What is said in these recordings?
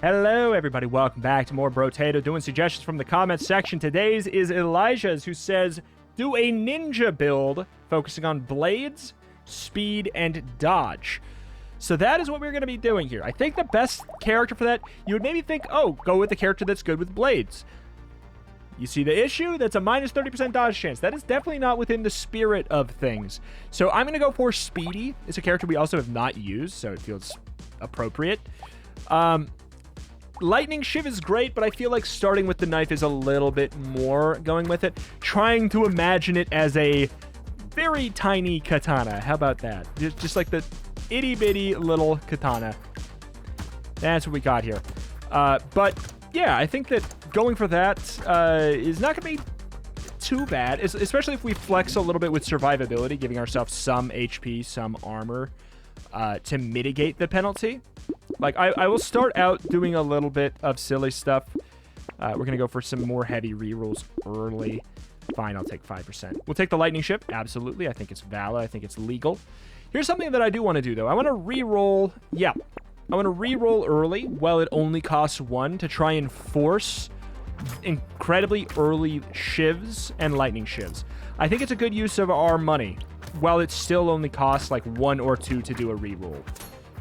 Hello, everybody. Welcome back to more Brotato, doing suggestions from the comments section. Today's is Elijah's, who says, do a ninja build focusing on blades, speed, and dodge. So that is what we're going to be doing here. I think the best character for that, you would maybe think, oh, go with the character that's good with blades. You see the issue? That's a minus 30% dodge chance. That is definitely not within the spirit of things. So I'm going to go for Speedy. It's a character we also have not used, so it feels appropriate. Lightning Shiv is great, but I feel like starting with the knife is a little bit more going with it. Trying to imagine it as a very tiny katana. How about that? Just like the itty-bitty little katana. That's what we got here. But yeah, I think that going for that is not going to be too bad, especially if we flex a little bit with survivability, giving ourselves some HP, some armor to mitigate the penalty. Like, I will start out doing a little bit of silly stuff. We're going to go for some more heavy rerolls early. Fine, I'll take 5%. We'll take the lightning ship. Absolutely. I think it's valid. I think it's legal. Here's something that I do want to do, though. I want to reroll. Yeah. I want to reroll early while it only costs 1 to try and force incredibly early shivs and lightning shivs. I think it's a good use of our money while it still only costs like 1 or 2 to do a reroll.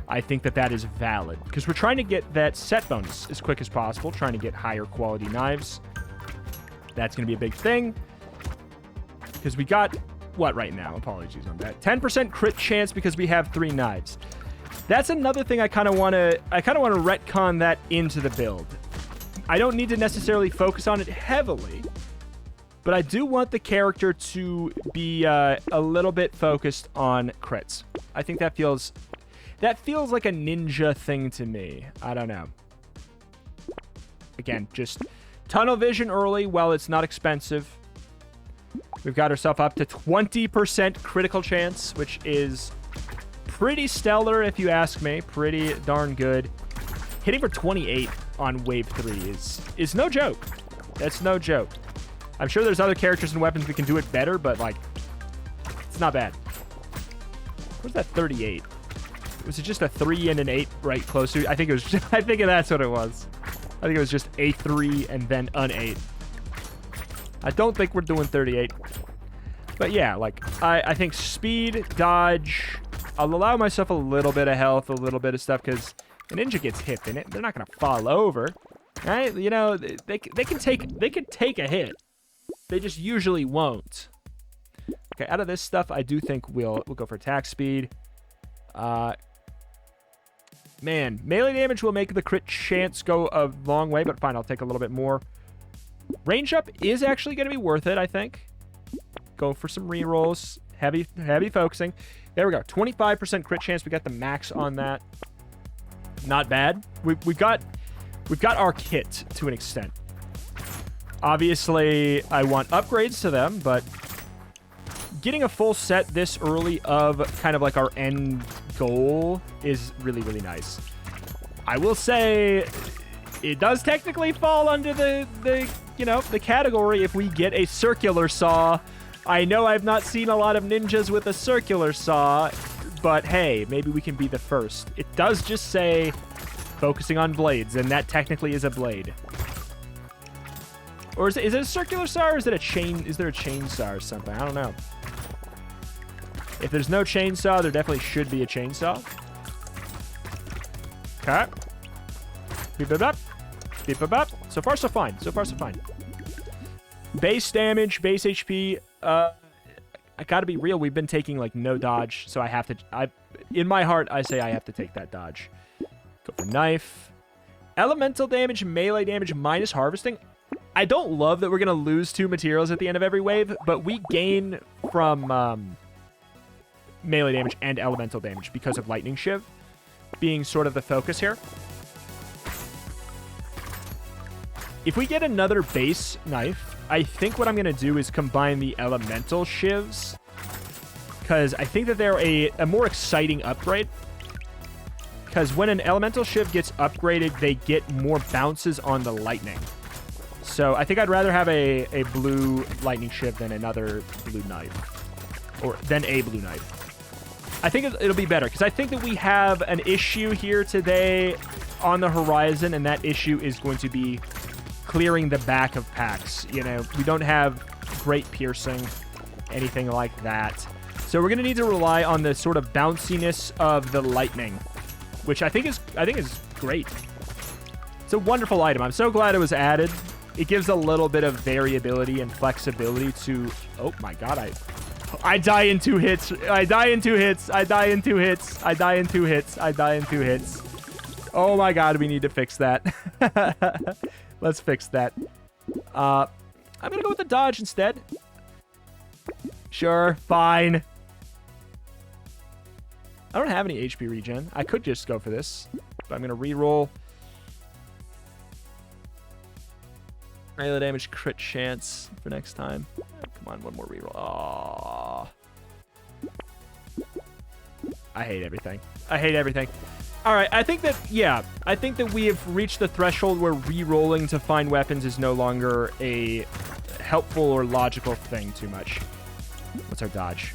I think that that is valid because we're trying to get that set bonus as quick as possible, trying to get higher quality knives. That's going to be a big thing because we got what right now? Apologies on that. 10% crit chance because we have 3 knives. That's another thing I kind of want to retcon that into the build. I don't need to necessarily focus on it heavily, but I do want the character to be a little bit focused on crits. I think that feels like a ninja thing to me. I don't know. Again, just tunnel vision early while it's not expensive. We've got ourselves up to 20% critical chance, which is pretty stellar if you ask me. Pretty darn good. Hitting for 28 on wave 3 is no joke. That's no joke. I'm sure there's other characters and weapons we can do it better, but like, it's not bad. Where's that 38? Was it just a 3 and an 8 right closer? I think it was. I think that's what it was. I think it was just a 3 and then an 8. I don't think we're doing 38. But yeah, like I think speed, dodge. I'll allow myself a little bit of health, a little bit of stuff, because a ninja gets hit in it. They're not gonna fall over, right? You know, they can take a hit. They just usually won't. Okay, out of this stuff, I do think we'll go for attack speed. Man, melee damage will make the crit chance go a long way, but fine, I'll take a little bit more. Range up is actually going to be worth it, I think. Go for some rerolls. Heavy focusing. There we go. 25% crit chance. We got the max on that. Not bad. We've got our kit to an extent. Obviously, I want upgrades to them, but getting a full set this early of kind of like our end goal is really, really nice. I will say it does technically fall under the category if we get a circular saw. I know I've not seen a lot of ninjas with a circular saw, but hey, maybe we can be the first. It does just say focusing on blades, and that technically is a blade. Or is it a circular saw, or is it a chain? Is there a chainsaw or something? I don't know. If there's no chainsaw, there definitely should be a chainsaw. Okay. Beep, beep, beep. Beep, beep, beep. So far, so fine. So far, so fine. Base damage, base HP. I gotta be real. We've been taking, like, no dodge, so I have to... in my heart, I say I have to take that dodge. Go for knife. Elemental damage, melee damage, minus harvesting. I don't love that we're gonna lose 2 materials at the end of every wave, but we gain from... melee damage and elemental damage because of lightning shiv being sort of the focus here. If we get another base knife, I think what I'm going to do is combine the elemental shivs, because I think that they're a more exciting upgrade. Because when an elemental shiv gets upgraded, they get more bounces on the lightning. So I think I'd rather have a blue lightning shiv than another blue knife, or than a blue knife. I think it'll be better, because I think that we have an issue here today on the horizon, and that issue is going to be clearing the back of packs. You know, we don't have great piercing, anything like that. So we're going to need to rely on the sort of bounciness of the lightning, which I think is great. It's a wonderful item. I'm so glad it was added. It gives a little bit of variability and flexibility to... Oh my god, I die in 2 hits. I die in 2 hits. I die in 2 hits. I die in 2 hits. I die in 2 hits. Oh my god, we need to fix that. Let's fix that. I'm gonna go with the dodge instead. Sure, fine. I don't have any HP regen. I could just go for this, but I'm gonna re-roll. Melee damage crit chance for next time. Come on, one more reroll. Aww. I hate everything. I hate everything. All right, I think that, yeah, I think that we have reached the threshold where re-rolling to find weapons is no longer a helpful or logical thing too much. What's our dodge?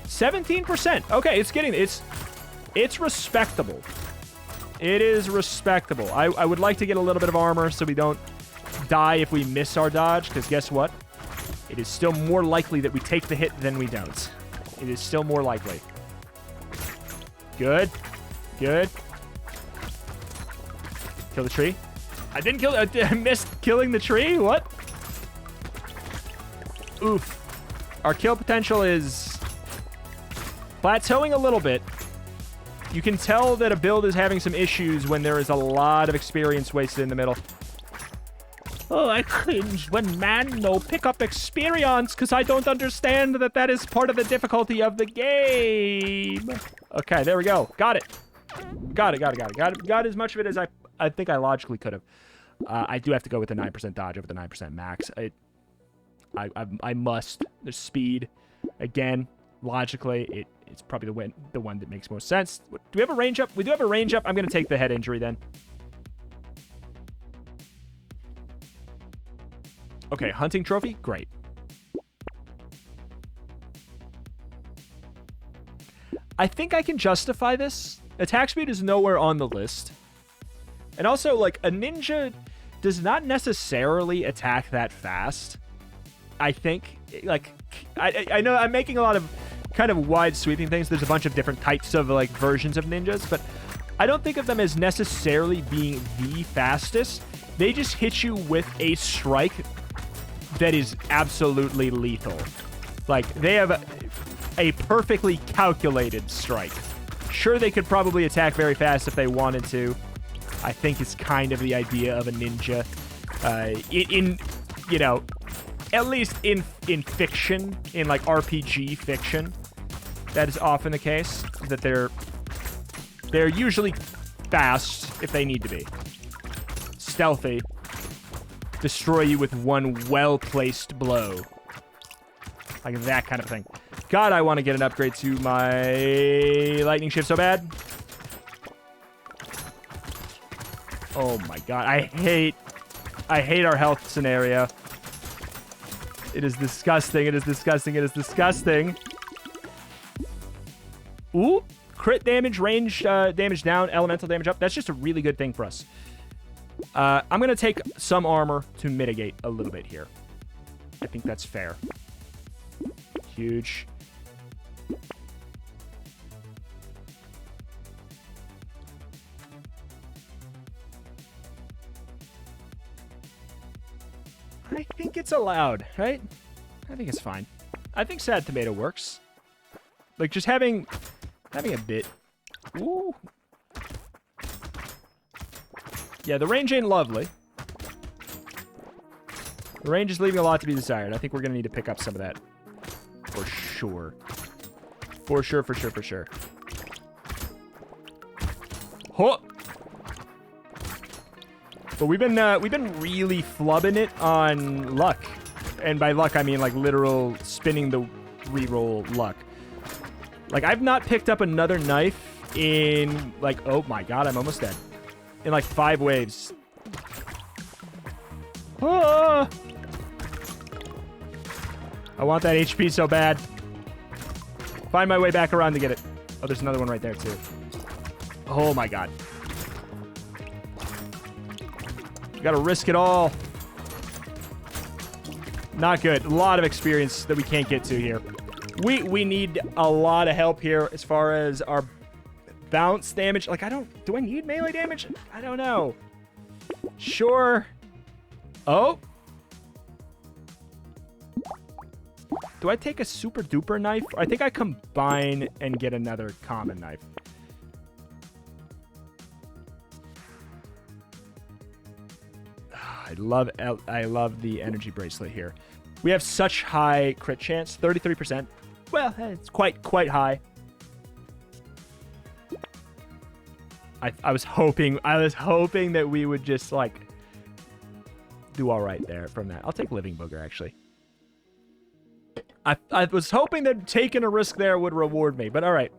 17%. Okay, it's respectable. It is respectable. I would like to get a little bit of armor so we don't die if we miss our dodge, because guess what? It is still more likely that we take the hit than we don't. It is still more likely. Good. Good. Kill the tree. I didn't kill... I missed killing the tree? What? Oof. Our kill potential is plateauing a little bit. You can tell that a build is having some issues when there is a lot of experience wasted in the middle. Oh, I cringe when man no pick up experience because I don't understand that is part of the difficulty of the game. Okay, there we go. Got it. Got as much of it as I think I logically could have. I do have to go with the 9% dodge over the 9% max. I must. The speed, again, logically, it's probably the one that makes most sense. Do we have a range up? We do have a range up. I'm going to take the head injury then. Okay, hunting trophy, great. I think I can justify this. Attack speed is nowhere on the list. And also, like, a ninja does not necessarily attack that fast. I think, like, I know I'm making a lot of kind of wide sweeping things. There's a bunch of different types of, like, versions of ninjas, but I don't think of them as necessarily being the fastest. They just hit you with a strike that is absolutely lethal. Like, they have a perfectly calculated strike. Sure, they could probably attack very fast if they wanted to. I think it's kind of the idea of a ninja. In you know, at least in fiction, in like RPG fiction, that is often the case, that they're usually fast if they need to be. Stealthy. Destroy you with one well-placed blow. Like that kind of thing. God, I want to get an upgrade to my lightning shift so bad. Oh my god, I hate our health scenario. It is disgusting, it is disgusting, it is disgusting. Ooh, crit damage, range damage down, elemental damage up. That's just a really good thing for us. I'm going to take some armor to mitigate a little bit here. I think that's fair. Huge. I think it's allowed, right? I think it's fine. I think Sad Tomato works. Like, just having a bit. Ooh. Yeah, the range ain't lovely. The range is leaving a lot to be desired. I think we're going to need to pick up some of that. For sure. For sure, for sure, for sure. Huh. But we've been really flubbing it on luck. And by luck, I mean like literal spinning the reroll luck. Like, I've not picked up another knife in like, oh my god, I'm almost dead. In like 5 waves. Ah! I want that HP so bad. Find my way back around to get it. Oh, there's another one right there too. Oh my god. We gotta risk it all. Not good. A lot of experience that we can't get to here. We need a lot of help here as far as our bounce damage. Like, do I need melee damage? I don't know. Sure. Oh. Do I take a super duper knife? I think I combine and get another common knife. I love the energy bracelet here. We have such high crit chance, 33%. Well, it's quite high. I was hoping that we would just like do all right there from that. I'll take Living Booger actually. I was hoping that taking a risk there would reward me, but all right.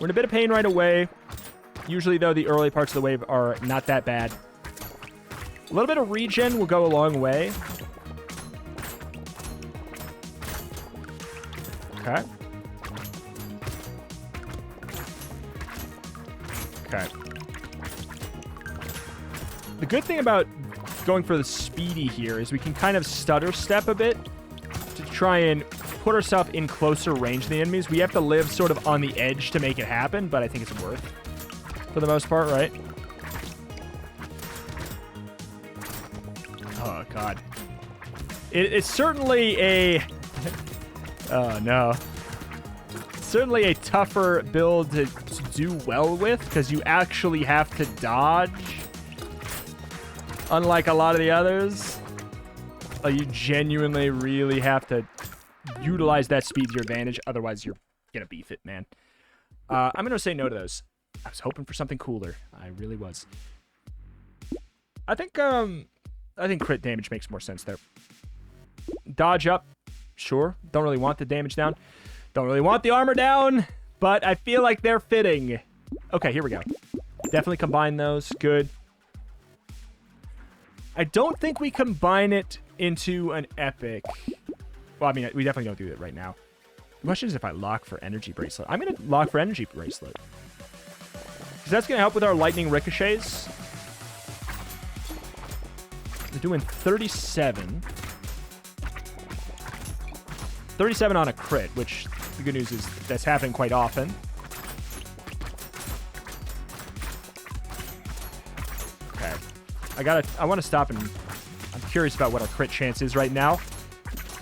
We're in a bit of pain right away. Usually though, the early parts of the wave are not that bad. A little bit of regen will go a long way. Okay. Okay. The good thing about going for the speedy here is we can kind of stutter step a bit to try and put ourselves in closer range to the enemies. We have to live sort of on the edge to make it happen, but I think it's worth for the most part, right? Oh, God. It's certainly a... Oh, no. Certainly a tougher build to do well with, because you actually have to dodge. Unlike a lot of the others. You genuinely really have to utilize that speed to your advantage, otherwise you're gonna beef it, man. I'm gonna say no to those. I was hoping for something cooler. I really was. I think crit damage makes more sense there. Dodge up, sure. Don't really want the damage down. Don't really want the armor down, but I feel like they're fitting. Okay, here we go. Definitely combine those. Good. I don't think we combine it into an epic. Well, I mean, we definitely don't do it right now. The question is if I lock for energy bracelet. I'm going to lock for energy bracelet. Because that's going to help with our lightning ricochets. We're doing 37. 37 on a crit, which the good news is that's happening quite often. Okay. I want to stop and I'm curious about what our crit chance is right now.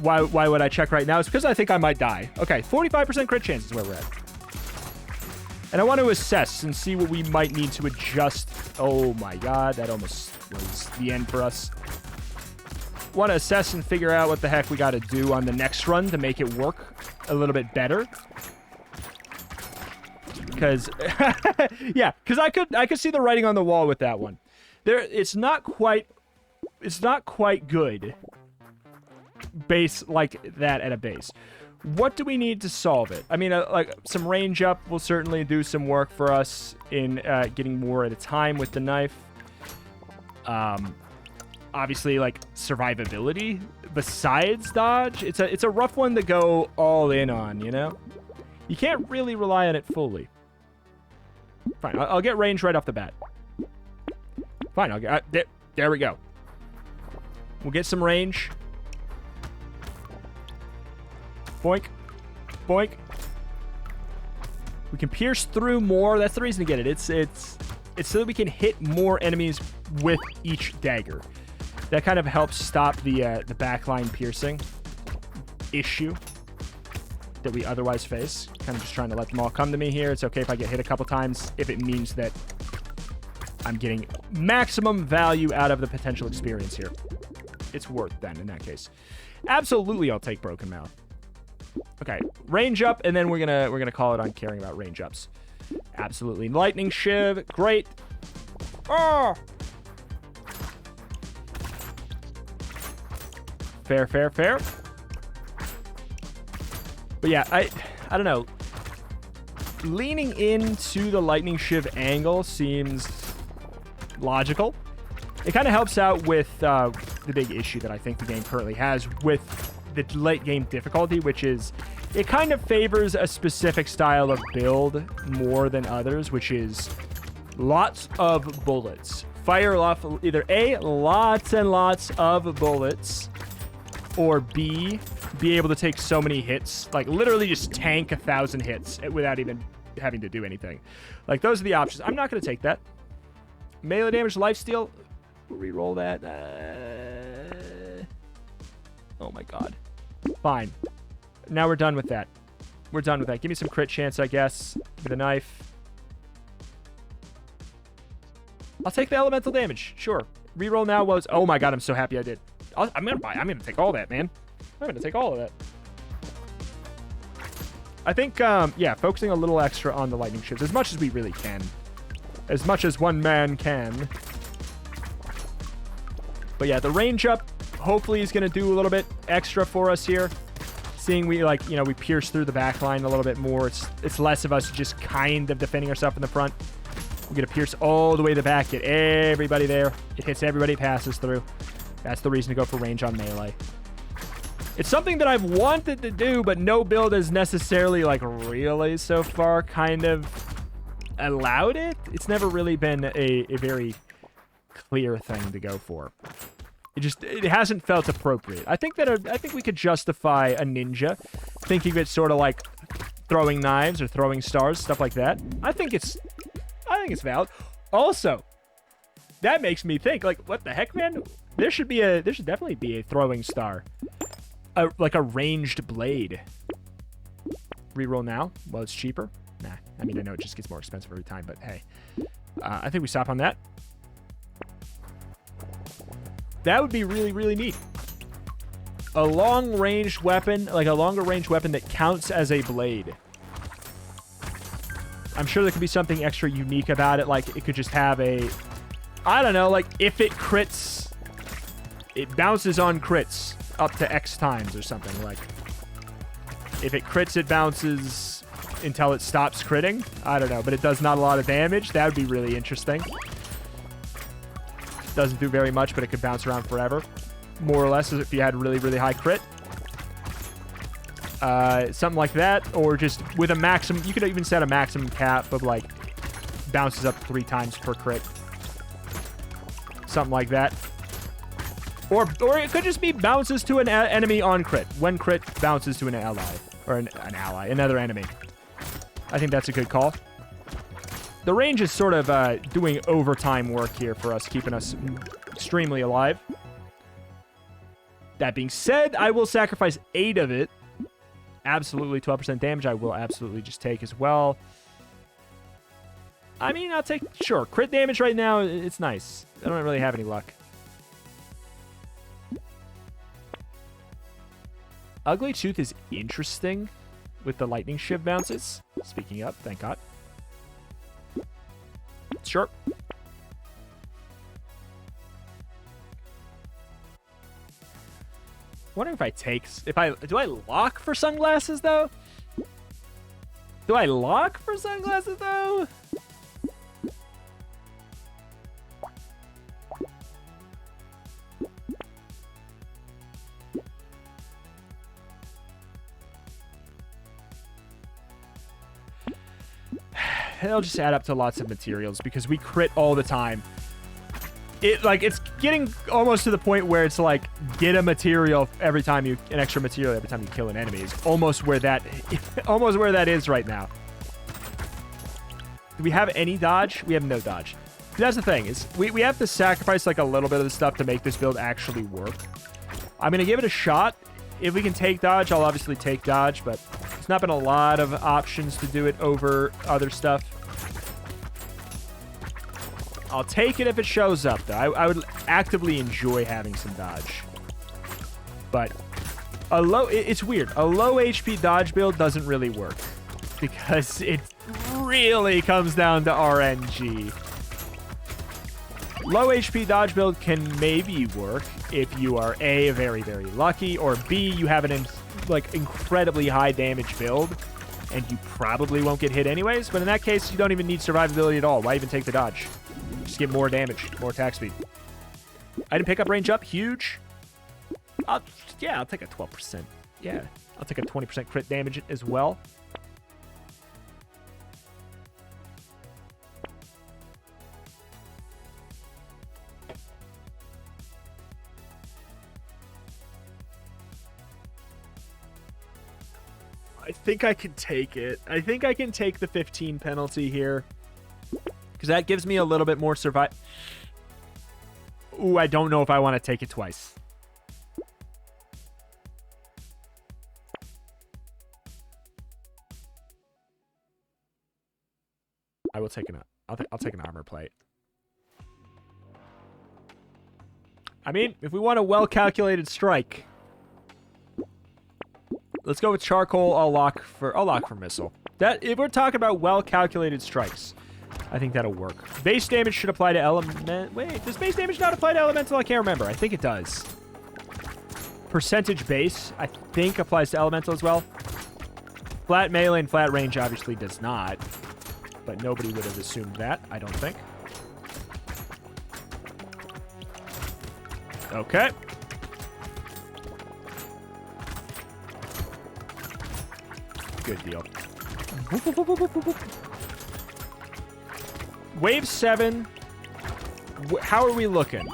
Why would I check right now? It's because I think I might die. Okay, 45% crit chance is where we're at. And I want to assess and see what we might need to adjust. Oh my God, that almost was the end for us. Want to assess and figure out what the heck we got to do on the next run to make it work a little bit better. Because, yeah, because I could see the writing on the wall with that one. It's not quite good. Base like that at a base. What do we need to solve it? I mean, like some range up will certainly do some work for us in getting more at a time with the knife. Obviously, like survivability besides dodge. It's a rough one to go all in on, you know? You can't really rely on it fully. Fine, I'll get range right off the bat. Fine, I'll get... there we go. We'll get some range. Boink. Boink. We can pierce through more. That's the reason to get it. It's so that we can hit more enemies with each dagger. That kind of helps stop the backline piercing issue that we otherwise face. Kind of just trying to let them all come to me here. It's okay if I get hit a couple times if it means that I'm getting maximum value out of the potential experience here. It's worth then in that case. Absolutely, I'll take Broken Mouth. Okay, range up, and then we're gonna call it on caring about range ups. Absolutely, lightning shiv, great. Oh, fair, fair, fair. But yeah, I don't know. Leaning into the lightning shiv angle seems logical. It kind of helps out with the big issue that I think the game currently has with the late game difficulty, which is it kind of favors a specific style of build more than others, which is Lots of bullets. Fire off either A, lots and lots of bullets, or B, be able to take so many hits, like literally just tank 1,000 hits without even having to do anything. Like, those are the options. I'm not going to take that. Melee damage, lifesteal. Reroll that. Oh my god. Fine. Now we're done with that. We're done with that. Give me some crit chance, I guess. Give me the knife. I'll take the elemental damage. Sure. Reroll now was... Oh my god, I'm so happy I did. I'm gonna take all that, man. I'm gonna take all of that. I think, yeah, focusing a little extra on the lightning shivs, as much as we really can. As much as one man can. But yeah, the range up, hopefully, is gonna do a little bit extra for us here. Seeing we, like, you know, we pierce through the back line a little bit more. It's less of us just kind of defending ourselves in the front. We're gonna pierce all the way to the back, get everybody there. It hits everybody, passes through. That's the reason to go for range on melee. It's something that I've wanted to do, but no build has necessarily, like, really so far kind of allowed it. It's never really been a very clear thing to go for. It hasn't felt appropriate. I think we could justify a ninja, thinking of it sort of like throwing knives or throwing stars, stuff like that. I think it's valid. Also, that makes me think, like, what the heck, man? There should definitely be a throwing star. Like a ranged blade. Reroll now? Well, it's cheaper. Nah, I mean, I know it just gets more expensive every time, but hey. I think we stop on that. That would be really, really neat. A long-ranged weapon, like a longer-range weapon that counts as a blade. I'm sure there could be something extra unique about it, like it could just have a... I don't know, like if it crits... It bounces on crits up to X times or something. Like, if it crits, it bounces until it stops critting. I don't know, but it does not a lot of damage. That would be really interesting. Doesn't do very much, but it could bounce around forever. More or less, as if you had really, really high crit. Something like that, or just with a maximum... You could even set a maximum cap of, like, bounces up 3 times per crit. Something like that. Or it could just be bounces to an enemy on crit. When crit, bounces to an ally. Or an ally, another enemy. I think that's a good call. The range is sort of doing overtime work here for us, keeping us extremely alive. That being said, I will sacrifice 8 of it. Absolutely 12% damage I will absolutely just take as well. I mean, I'll take... Sure, crit damage right now, it's nice. I don't really have any luck. Ugly Tooth is interesting with the lightning shiv bounces. Speaking up, thank God. Sure. Wondering if I take... Do I lock for sunglasses, though? Do I lock for sunglasses, though? It'll just add up to lots of materials because we crit all the time. It's getting almost to the point where it's like, get a material every time you... An extra material every time you kill an enemy is almost where that... almost where that is right now. Do we have any dodge? We have no dodge. That's the thing, is we have to sacrifice like a little bit of the stuff to make this build actually work. I'm going to give it a shot. If we can take dodge, I'll obviously take dodge, but there's not been a lot of options to do it over other stuff. I'll take it if it shows up, though. I would actively enjoy having some dodge. But it's weird. A low HP dodge build doesn't really work because it really comes down to RNG. Low HP dodge build can maybe work if you are A, very, very lucky, or B, you have an incredibly high damage build, and you probably won't get hit anyways. But in that case, you don't even need survivability at all. Why even take the dodge? Just get more damage, more attack speed. Item pickup range up, huge. I'll take a 12%. Yeah, I'll take a 20% crit damage as well. I think I can take it. I think I can take the 15 penalty here. Because that gives me a little bit more survive. Ooh, I don't know if I want to take it twice. I will take I'll take an armor plate. I mean, if we want a well-calculated strike, let's go with charcoal. I'll lock for missile. That if we're talking about well-calculated strikes, I think that'll work. Base damage should apply to element. Wait, does base damage not apply to elemental? I can't remember. I think it does. Percentage base, I think, applies to elemental as well. Flat melee and flat range obviously does not, but nobody would have assumed that, I don't think. Okay. Good deal. Wave 7. How are we looking?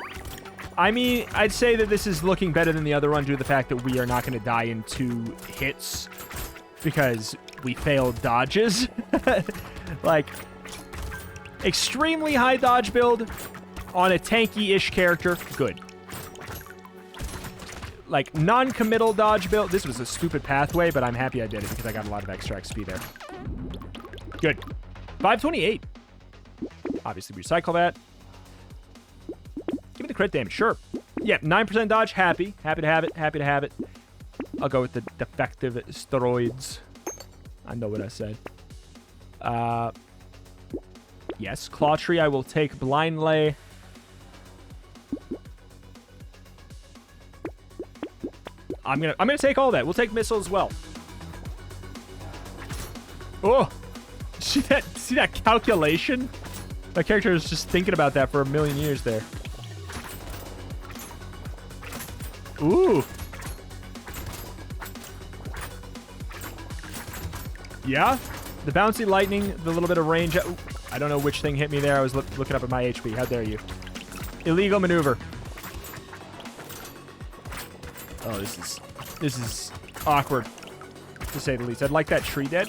I mean, I'd say that this is looking better than the other one due to the fact that we are not going to die in 2 hits because we failed dodges. Like, extremely high dodge build on a tanky-ish character. Good. Like, non-committal dodge build. This was a stupid pathway, but I'm happy I did it because I got a lot of extra XP there. Good. 528. Obviously, recycle that. Give me the crit damage. Sure. Yeah, 9% dodge. Happy. Happy to have it. Happy to have it. I'll go with the defective steroids. I know what I said. Yes. Claw Tree. I will take Blind Lay. I'm gonna take all that. We'll take missile as well. Oh, see that calculation? My character is just thinking about that for a million years there. Ooh. Yeah, the bouncy lightning, the little bit of range. Ooh, I don't know which thing hit me there. I was looking up at my HP. How dare you? Illegal maneuver. Oh, this is awkward, to say the least. I'd like that tree dead.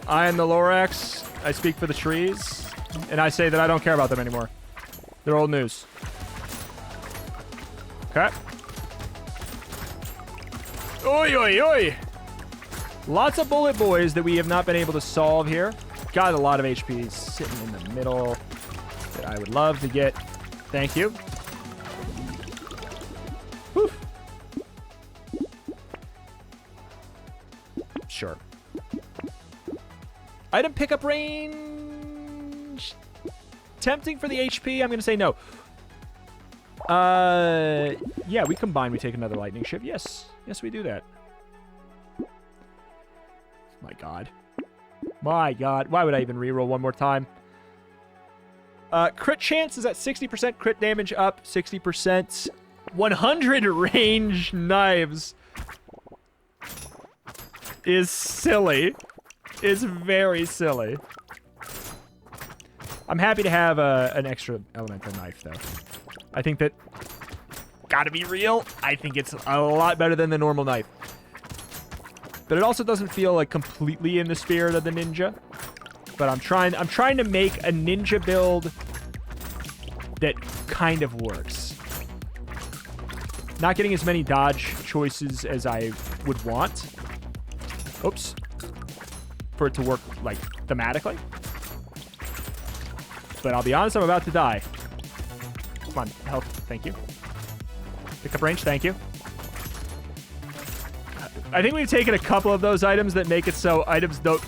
I am the Lorax. I speak for the trees, and I say that I don't care about them anymore. They're old news. Okay. Oi, oi, oi! Lots of bullet boys that we have not been able to solve here. Got a lot of HP sitting in the middle that I would love to get. Thank you. Whew. Sure. Item pickup range. Tempting for the HP. I'm going to say no. Yeah, we combine. We take another lightning shift. Yes. Yes, we do that. My God. My God. Why would I even reroll one more time? Crit chance is at 60%. Crit damage up 60%. 100 range knives is silly. Is very silly. I'm happy to have an extra elemental knife, though. I think that, gotta be real, I think it's a lot better than the normal knife. But it also doesn't feel like completely in the spirit of the ninja. But I'm trying to make a ninja build that kind of works. Not getting as many dodge choices as I would want. Oops. For it to work, like, thematically. But I'll be honest, I'm about to die. Come on, health, thank you. Pick up range, thank you. I think we've taken a couple of those items that make it so items don't,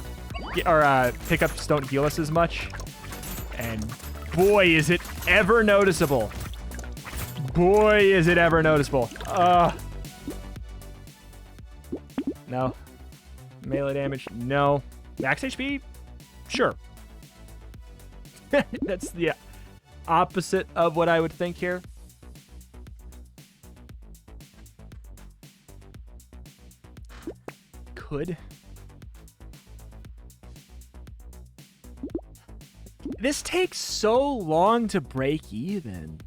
or pickups don't heal us as much. And boy, is it ever noticeable. Boy, is it ever noticeable. No. Melee damage, no. Max HP? Sure. That's the opposite of what I would think here. Could. This takes so long to break even.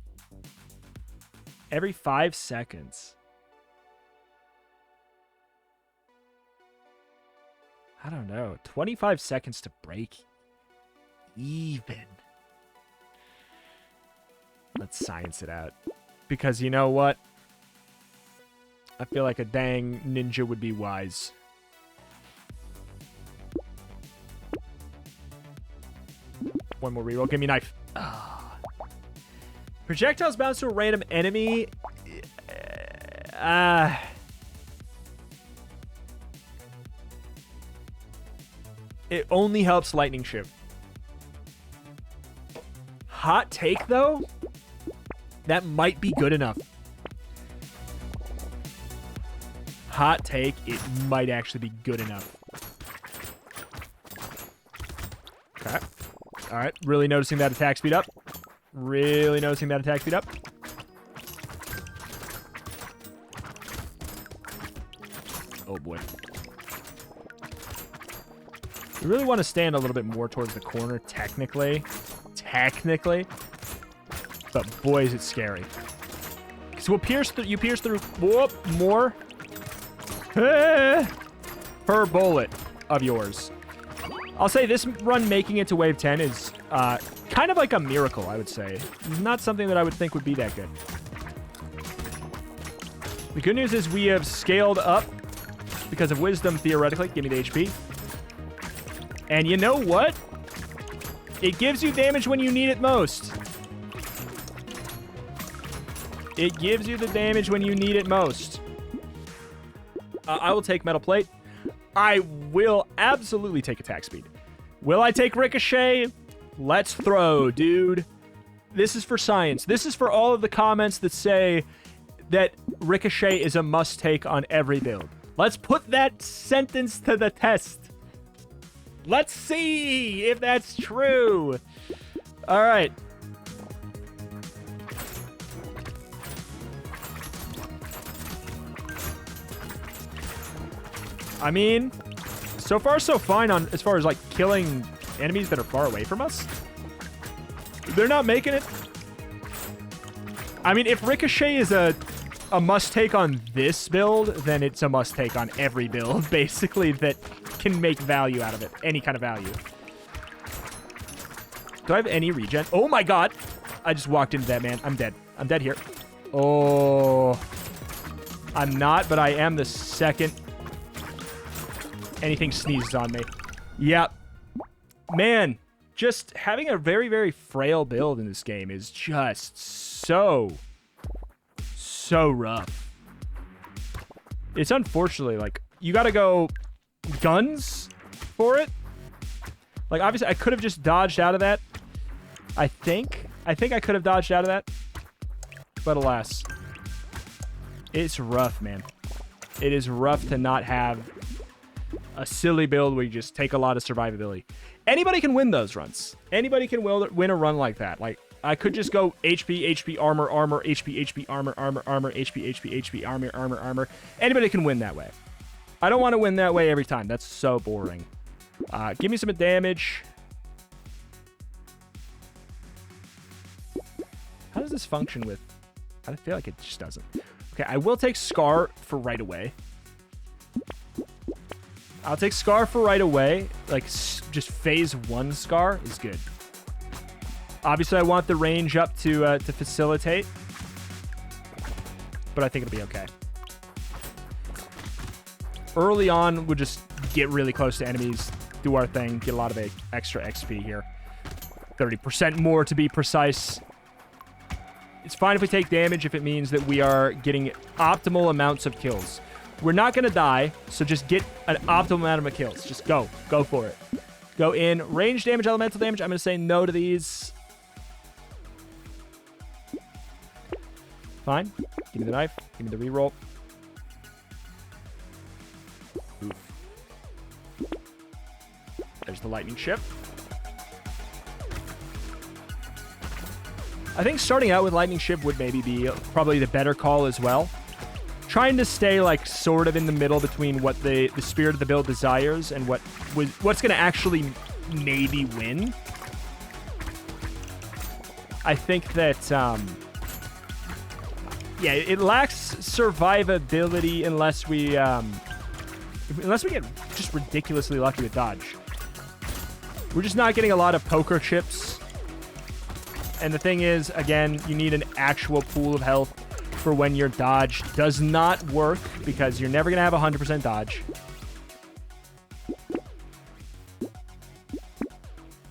Every 5 seconds. I don't know. 25 seconds to break even. Let's science it out. Because you know what? I feel like a dang ninja would be wise. One more reroll. Give me a knife. Ah. Projectiles bounce to a random enemy. It only helps lightning shift. Hot take, though? That might be good enough. Hot take, it might actually be good enough. Okay. All right. Really noticing that attack speed up. Really noticing that attack speed up. Oh, boy. You really want to stand a little bit more towards the corner, technically. Technically. But, boy, is it scary. Because you pierce through whoop, more per bullet of yours. I'll say this run making it to wave 10 is kind of like a miracle, I would say. Not something that I would think would be that good. The good news is we have scaled up because of wisdom, theoretically. Give me the HP. And you know what? It gives you damage when you need it most. It gives you the damage when you need it most. I will take metal plate. I will absolutely take attack speed. Will I take ricochet? Let's throw, dude. This is for science. This is for all of the comments that say that ricochet is a must take on every build. Let's put that sentence to the test. Let's see if that's true. All right. I mean, so far so fine on as far as like killing enemies that are far away from us. They're not making it. I mean, if Ricochet is a must take on this build, then it's a must take on every build, basically, that can make value out of it. Any kind of value. Do I have any regen? Oh my god. I just walked into that, man. I'm dead. I'm dead here. Oh. I'm not, but I am the second anything sneezes on me. Yep. Man, just having a very, very frail build in this game is just so rough. It's unfortunately, like, you gotta go guns for it. Like, obviously, I could have just dodged out of that. I think I could have dodged out of that. But alas. It's rough, man. It is rough to not have a silly build where you just take a lot of survivability. Anybody can win those runs. Anybody can win a run like that. Like, I could just go HP, HP, armor, armor, HP, HP, armor, armor, armor, HP, HP, HP, armor, armor, armor. Anybody can win that way. I don't want to win that way every time. That's so boring. Give me some damage. How does this function with... I feel like it just doesn't. Okay, I will take Scar for right away. I'll take Scar for right away. Like, just phase 1 Scar is good. Obviously, I want the range up to facilitate. But I think it'll be okay. Early on, we'll just get really close to enemies, do our thing, get a lot of extra XP here. 30% more to be precise. It's fine if we take damage if it means that we are getting optimal amounts of kills. We're not going to die, so just get an optimal amount of kills. Just go. Go for it. Go in. Range damage, elemental damage. I'm going to say no to these. Fine. Give me the knife. Give me the reroll. Oof. There's the lightning ship. I think starting out with lightning ship would maybe be probably the better call as well. Trying to stay like sort of in the middle between what the spirit of the build desires and what's going to actually maybe win. I think that yeah, it lacks survivability unless we get just ridiculously lucky with dodge. We're just not getting a lot of poker chips. And the thing is, again, you need an actual pool of health for when your dodge does not work, because you're never going to have 100% dodge.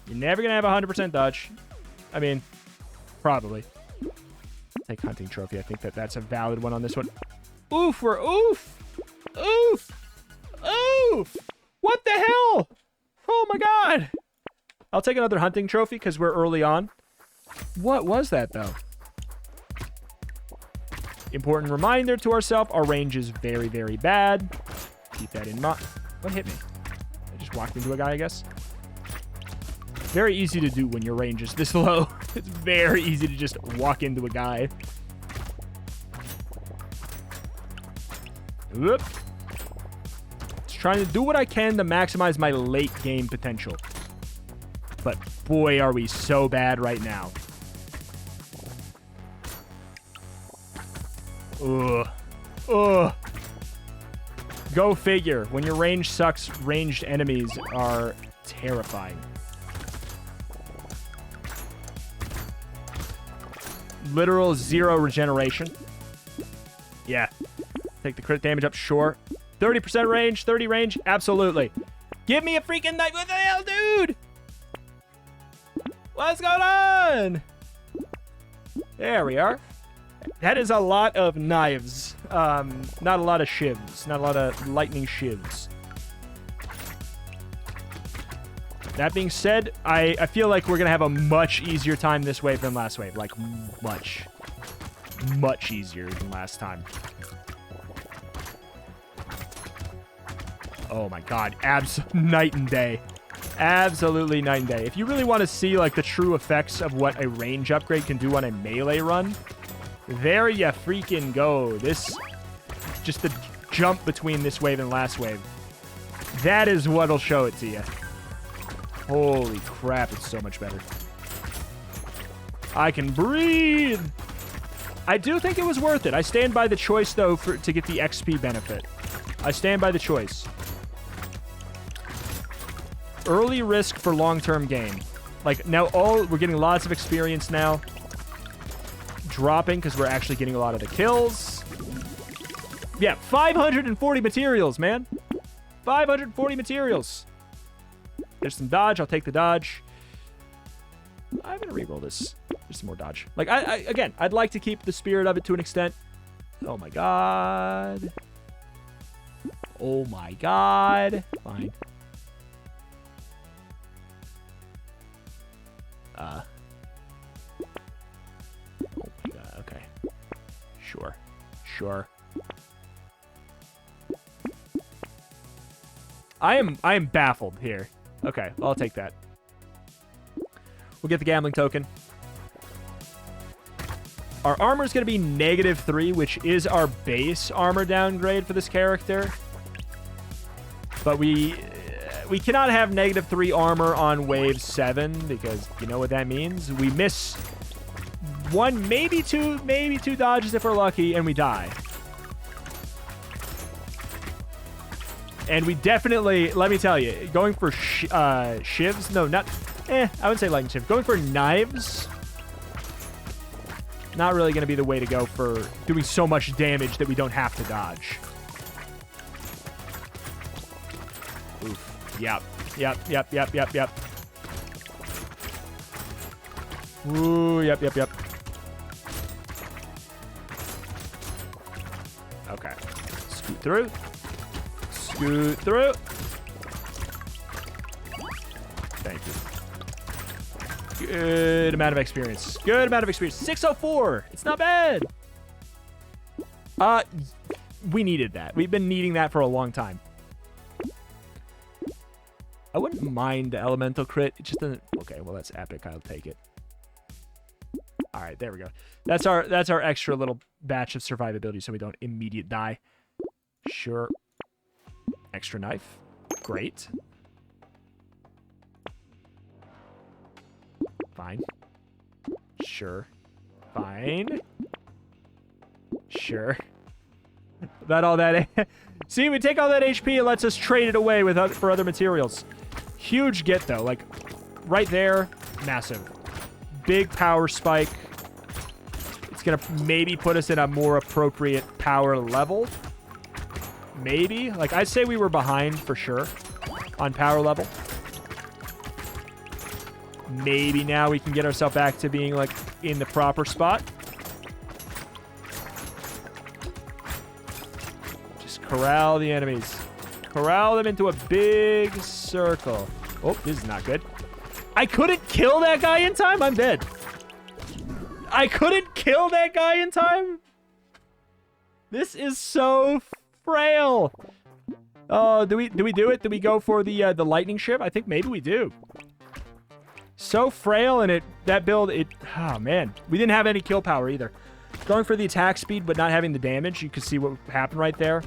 You're never going to have 100% dodge. I mean, probably. Take hunting trophy. I think that's a valid one on this one. Oof, we're oof. Oof. Oof. What the hell? Oh my god. I'll take another hunting trophy because we're early on. What was that, though? Important reminder to ourselves, our range is very, very bad. Keep that in mind. What hit me? I just walked into a guy, I guess. Very easy to do when your range is this low. It's very easy to just walk into a guy. Whoop. Just trying to do what I can to maximize my late game potential. But boy, are we so bad right now. Ugh. Ugh. Go figure. When your range sucks, ranged enemies are terrifying. Literal 0 regeneration. Yeah. Take the crit damage up, sure. 30% range, 30 range, absolutely. Give me a freaking knife. What the hell, dude? What's going on? There we are. That is a lot of knives. Not a lot of shivs. Not a lot of lightning shivs. That being said, I feel like we're going to have a much easier time this wave than last wave. Like, much. Much easier than last time. Oh my god. Night and day. Absolutely night and day. If you really want to see, like, the true effects of what a range upgrade can do on a melee run, there you freaking go. This, just the jump between this wave and last wave. That is what'll show it to you. Holy crap, it's so much better. I can breathe. I do think it was worth it. I stand by the choice, though, to get the XP benefit. I stand by the choice. Early risk for long-term gain. Like, now we're getting lots of experience now. Dropping, because we're actually getting a lot of the kills. Yeah, 540 materials, man. 540 materials. There's some dodge. I'll take the dodge. I'm going to reroll this. There's some more dodge. Like, again, I'd like to keep the spirit of it to an extent. Oh, my God. Oh, my God. Fine. Oh, my God. Okay. Sure. Sure. I am baffled here. Okay, I'll take that. We'll get the gambling token. Our armor is going to be -3, which is our base armor downgrade for this character. But we cannot have -3 armor on wave 7, because you know what that means? We miss one, maybe two dodges if we're lucky, and we die. And we definitely, let me tell you, going for shivs, no, not, I wouldn't say lightning shiv. Going for knives, not really going to be the way to go for doing so much damage that we don't have to dodge. Oof. Yep. Yep. Ooh, yep. Okay. Scoot through. Thank you. Good amount of experience. 604. It's not bad. We needed that. We've been needing that for a long time. I wouldn't mind the elemental crit. It just doesn't. Okay, well, that's epic. I'll take it. All right, there we go. That's our extra little batch of survivability, so we don't immediate die. Sure. Extra knife. Great. Fine. Sure. Fine. Sure. That all that... See, we take all that HP, it lets us trade it away for other materials. Huge get, though. Like, right there, massive. Big power spike. It's going to maybe put us in a more appropriate power level. Maybe. Like, I'd say we were behind for sure on power level. Maybe now we can get ourselves back to being, like, in the proper spot. Just corral the enemies. Corral them into a big circle. Oh, this is not good. I couldn't kill that guy in time? I'm dead. I couldn't kill that guy in time? This is so frail. Oh, do we do it? Do we go for the lightning ship? I think maybe we do. So frail, and that build, oh man. We didn't have any kill power either. Going for the attack speed, but not having the damage. You can see what happened right there.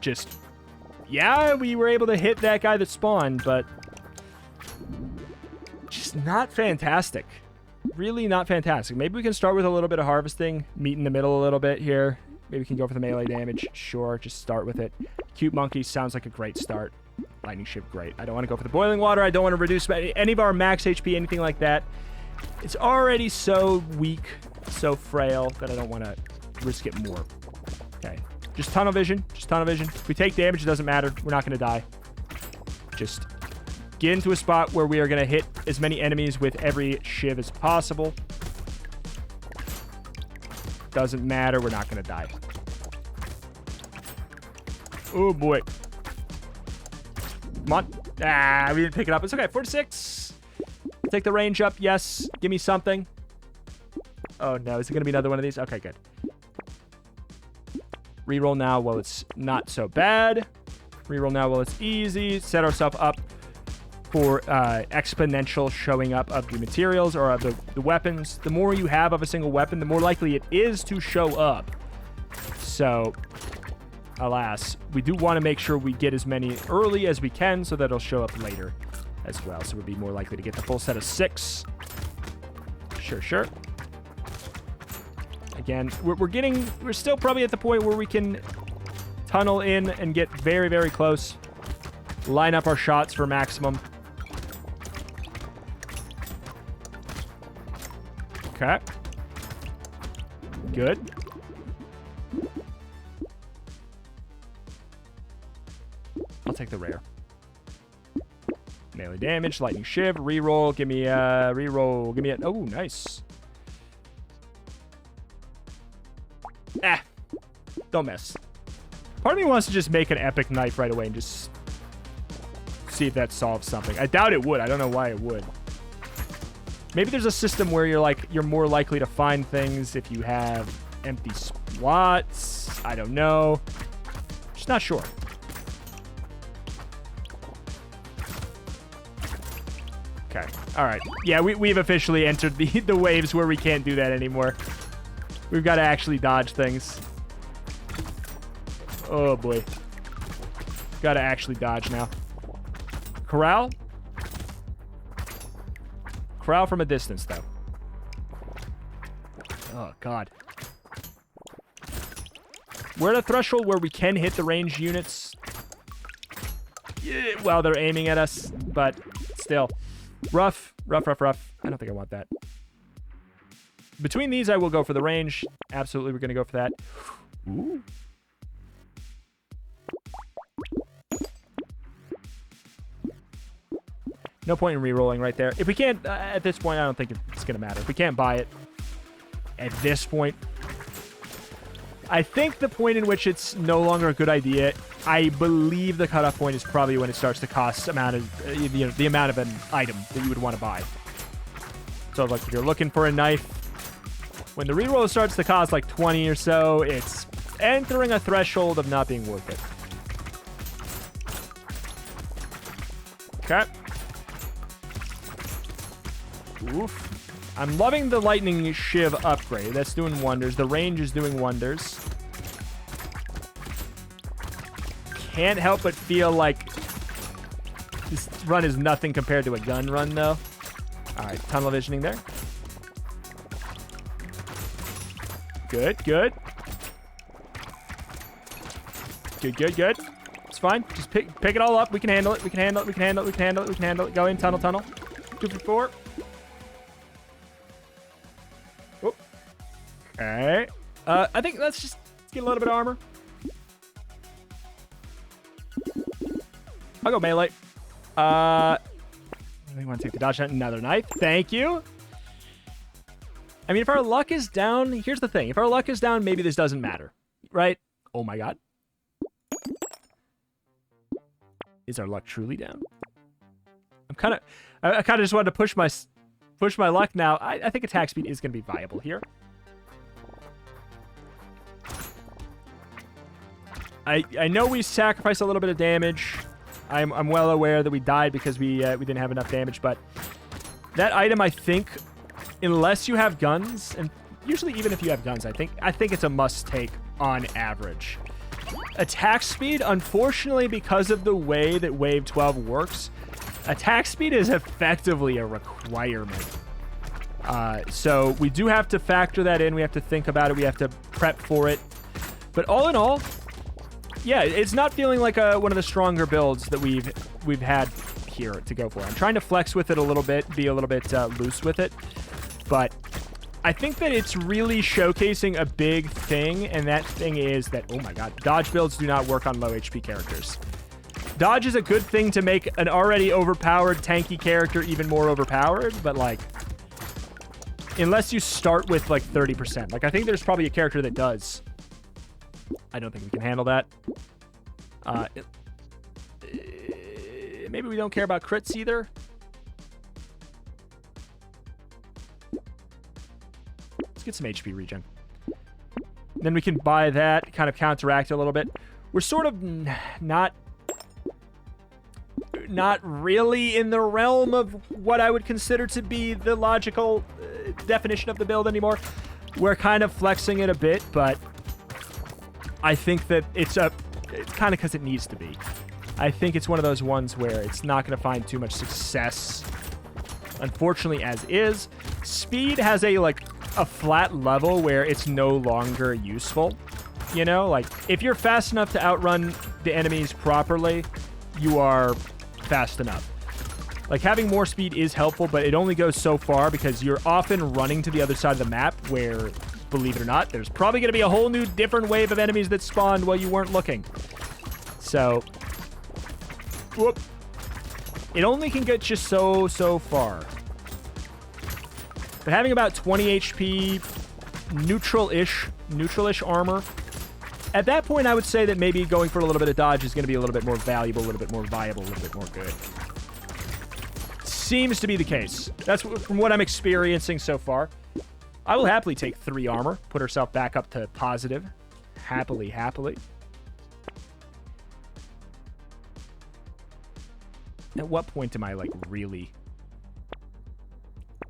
Just, yeah, we were able to hit that guy that spawned, but just not fantastic. Really not fantastic. Maybe we can start with a little bit of harvesting, meet in the middle a little bit here. Maybe we can go for the melee damage. Sure, just start with it. Cute monkey sounds like a great start. Lightning ship, great. I don't want to go for the boiling water. I don't want to reduce any of our max HP, anything like that. It's already so weak, so frail, that I don't want to risk it more. Okay. Just tunnel vision. Just tunnel vision. If we take damage, it doesn't matter. We're not going to die. Just get into a spot where we are going to hit as many enemies with every shiv as possible. Doesn't matter. We're not going to die. Oh, boy. Come on. Ah, we didn't pick it up. It's okay. 46. Take the range up. Yes. Give me something. Oh, no. Is it going to be another one of these? Okay, good. Reroll now while it's not so bad. Reroll now while it's easy. Set ourselves up for exponential showing up of the materials or of the weapons. The more you have of a single weapon, the more likely it is to show up. So, alas, we do want to make sure we get as many early as we can so that it'll show up later as well. So we'll be more likely to get the full set of 6. Sure. Again, we're still probably at the point where we can tunnel in and get very, very close. Line up our shots for maximum. Okay. Good. I'll take the rare. Melee damage, lightning shiv, reroll. Give me a reroll. Give me a. Oh, nice. Ah, don't miss. Part of me wants to just make an epic knife right away and just see if that solves something. I doubt it would. I don't know why it would. Maybe there's a system where you're more likely to find things if you have empty slots. I don't know. Just not sure. Okay. All right. Yeah, we've officially entered the waves where we can't do that anymore. We've got to actually dodge things. Oh, boy. Got to actually dodge now. Corral? Corral from a distance, though. Oh, God. We're at a threshold where we can hit the ranged units while they're aiming at us, but still. Rough. I don't think I want that. Between these, I will go for the range. Absolutely, we're going to go for that. Ooh. No point in re-rolling right there. If we can't, at this point, I don't think it's going to matter. If we can't buy it at this point, I think the point in which it's no longer a good idea, I believe the cutoff point is probably when it starts to cost the amount of an item that you would want to buy. So, like, if you're looking for a knife, when the reroll starts to cost like 20 or so, it's entering a threshold of not being worth it. Okay. Oof. I'm loving the lightning shiv upgrade. That's doing wonders. The range is doing wonders. Can't help but feel like this run is nothing compared to a gun run, though. All right, tunnel visioning there. Good. Good, good, good. It's fine. Just pick it all up. We can handle it. We can handle it. We can handle it. We can handle it. We can handle it. Go in. Tunnel, tunnel. 2 for 4. Oh. Okay. I think let's just get a little bit of armor. I'll go melee. We want to take the dodge hunt. Another knife. Thank you. I mean, if our luck is down, here's the thing. If our luck is down, maybe this doesn't matter, right? Oh my god. Is our luck truly down? I kind of just wanted to push my luck now. I think attack speed is going to be viable here. I know we sacrificed a little bit of damage. I'm well aware that we died because we didn't have enough damage, but that item, I think, unless you have guns, and usually even if you have guns, I think it's a must-take on average. Attack speed, unfortunately, because of the way that Wave 12 works, attack speed is effectively a requirement. So we do have to factor that in. We have to think about it. We have to prep for it. But all in all, yeah, it's not feeling like one of the stronger builds that we've had here to go for. I'm trying to flex with it a little bit, be a little bit loose with it. But I think that it's really showcasing a big thing, and that thing is that, oh my god, dodge builds do not work on low HP characters. Dodge is a good thing to make an already overpowered tanky character even more overpowered, but like, unless you start with like 30%. Like, I think there's probably a character that does. I don't think we can handle that. Maybe we don't care about crits either. Let's get some HP regen. Then we can buy that, kind of counteract it a little bit. We're sort of not really in the realm of what I would consider to be the logical definition of the build anymore. We're kind of flexing it a bit, but I think that it's kind of because it needs to be. I think it's one of those ones where it's not going to find too much success, unfortunately, as is. Speed has a flat level where it's no longer useful. You know, like, if you're fast enough to outrun the enemies properly, you are fast enough. Like, having more speed is helpful, but it only goes so far because you're often running to the other side of the map where, believe it or not, there's probably going to be a whole new different wave of enemies that spawned while you weren't looking. So, whoop. It only can get you so far. But having about 20 HP, neutral-ish armor, at that point, I would say that maybe going for a little bit of dodge is going to be a little bit more valuable, a little bit more viable, a little bit more good. Seems to be the case. That's from what I'm experiencing so far. I will happily take 3 armor, put herself back up to positive. Happily. At what point am I, like, really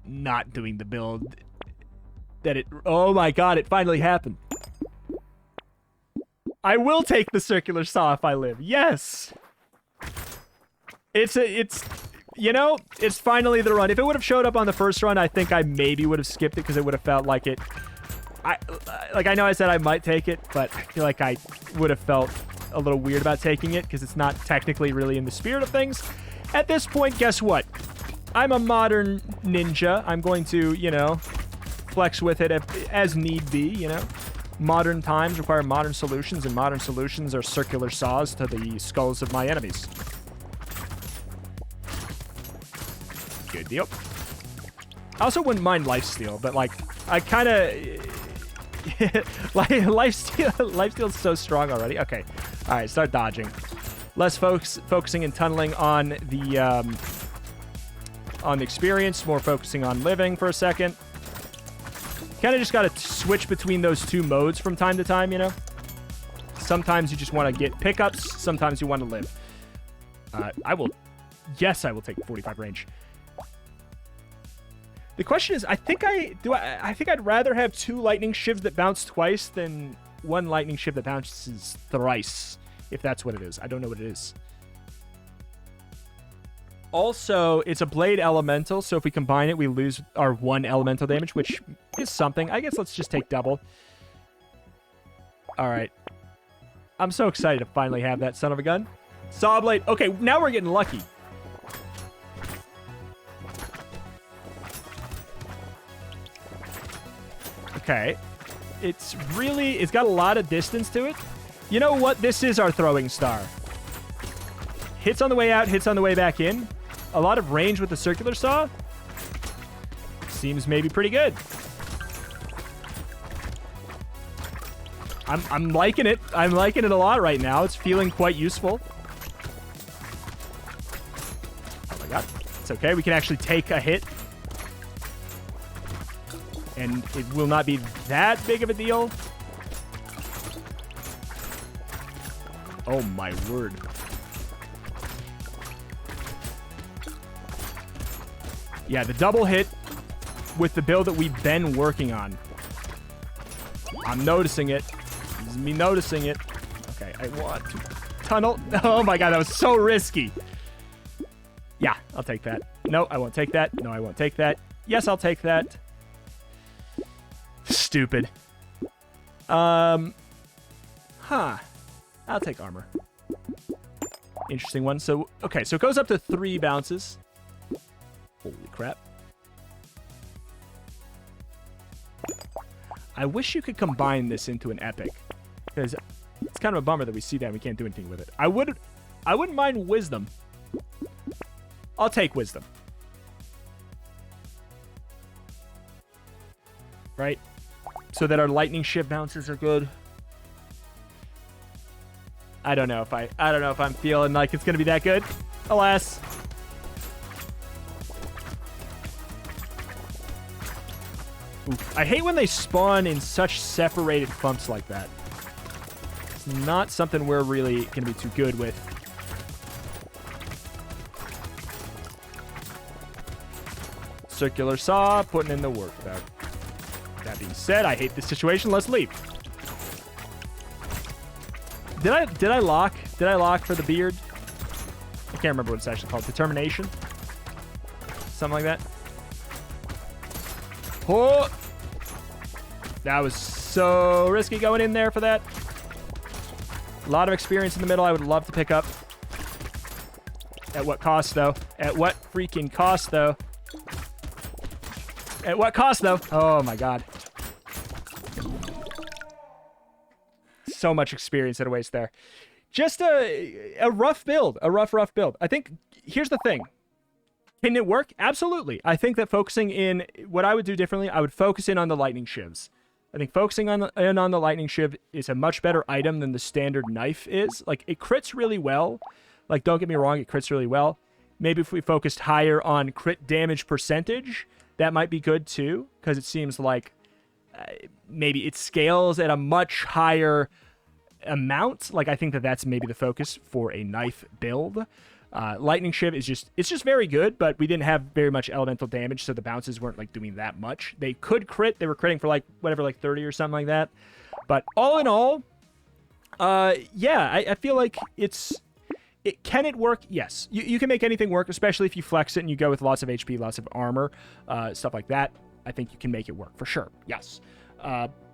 not doing the build that it... Oh my god, it finally happened. I will take the circular saw if I live. Yes! It's you know, it's finally the run. If it would have showed up on the first run, I think I maybe would have skipped it because it would have felt like it... I know I said I might take it, but I feel like I would have felt a little weird about taking it because it's not technically really in the spirit of things. At this point, guess what? I'm a modern ninja. I'm going to, you know, flex with it as need be, you know. Modern times require modern solutions, and modern solutions are circular saws to the skulls of my enemies. Good deal. I also wouldn't mind lifesteal, but, like, I kind of... lifesteal's so strong already. Okay. All right, start dodging. Less focusing and tunneling on the experience, more focusing on living for a second. Kind of just got to switch between those two modes from time to time, you know? Sometimes you just want to get pickups. Sometimes you want to live. I will take 45 range. The question is, I think I'd rather have 2 lightning shivs that bounce twice than 1 lightning shiv that bounces thrice, if that's what it is. I don't know what it is. Also, it's a blade elemental, so if we combine it, we lose our 1 elemental damage, which is something. I guess let's just take double. All right. I'm so excited to finally have that son of a gun. Saw blade. Okay, now we're getting lucky. Okay. It's got a lot of distance to it. You know what? This is our throwing star. Hits on the way out, hits on the way back in. A lot of range with the circular saw. Seems maybe pretty good. I'm liking it. I'm liking it a lot right now. It's feeling quite useful. Oh my god. It's okay. We can actually take a hit. And it will not be that big of a deal. Oh my word. Yeah, the double hit with the build that we've been working on. I'm noticing it. This is me noticing it. Okay, I want to tunnel. Oh my god, that was so risky. Yeah, I'll take that. No, I won't take that. No, I won't take that. Yes, I'll take that. Stupid. Huh. I'll take armor. Interesting one. So, okay, so it goes up to 3 bounces. Holy crap. I wish you could combine this into an epic, because it's kind of a bummer that we see that and we can't do anything with it. I wouldn't mind wisdom. I'll take wisdom. Right? So that our lightning shift bounces are good. I don't know if I'm feeling like it's gonna be that good. Alas. Oof. I hate when they spawn in such separated clumps like that. It's not something we're really going to be too good with. Circular saw, putting in the work. That being said, I hate this situation. Let's leave. Did I lock? Did I lock for the beard? I can't remember what it's actually called. Determination? Something like that. Oh! That was so risky going in there for that. A lot of experience in the middle I would love to pick up. At what cost, though? At what freaking cost, though? At what cost, though? Oh, my God. So much experience at a waste there. Just a rough build. A rough build. I think, here's the thing. Can it work? Absolutely. I think that focusing in, what I would do differently, I would focus in on the lightning shivs. I think focusing on the lightning shiv is a much better item than the standard knife is. Like, it crits really well. Like, don't get me wrong, it crits really well. Maybe if we focused higher on crit damage percentage, that might be good too, because it seems like maybe it scales at a much higher amount. Like, I think that that's maybe the focus for a knife build. Lightning shiv is it's just very good, but we didn't have very much elemental damage, so the bounces weren't like doing that much. They could crit. They were critting for like whatever, like 30 or something like that. But all in all, yeah, I feel like can it work? Yes. You can make anything work, especially if you flex it and you go with lots of HP, lots of armor, stuff like that. I think you can make it work for sure. Yes.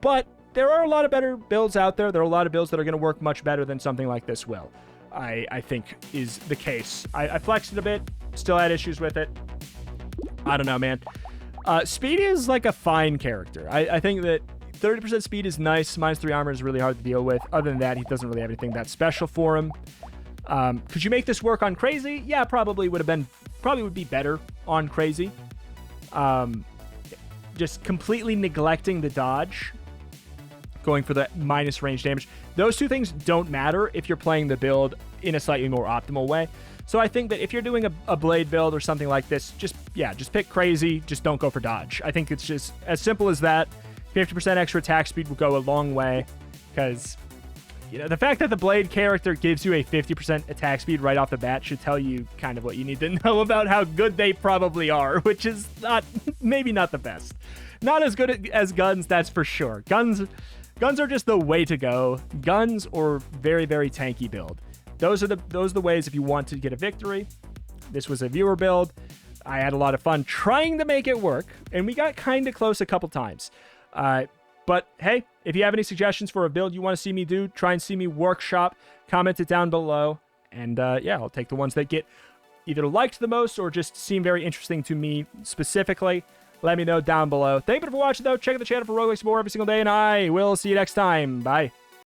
But there are a lot of better builds out there. There are a lot of builds that are going to work much better than something like this will. I think is the case. I flexed it a bit, still had issues with it. I don't know, man. Speed is like a fine character. I think that 30% speed is nice. -3 armor is really hard to deal with. Other than that, he doesn't really have anything that special for him. Could you make this work on crazy? Yeah, probably would be better on crazy. Just completely neglecting the dodge, going for the minus range damage. Those two things don't matter if you're playing the build in a slightly more optimal way. So I think that if you're doing a blade build or something like this, just pick crazy. Just don't go for dodge. I think it's just as simple as that. 50% extra attack speed will go a long way, because the fact that the blade character gives you a 50% attack speed right off the bat should tell you kind of what you need to know about how good they probably are, which is maybe not the best. Not as good as guns, that's for sure. Guns are just the way to go. Guns or very, very tanky build. Those are the ways if you want to get a victory. This was a viewer build. I had a lot of fun trying to make it work, and we got kind of close a couple times. But hey, if you have any suggestions for a build you want to see me do, try and see me workshop, comment it down below. And yeah, I'll take the ones that get either liked the most or just seem very interesting to me specifically. Let me know down below. Thank you for watching, though. Check out the channel for roguelikes more every single day, and I will see you next time. Bye.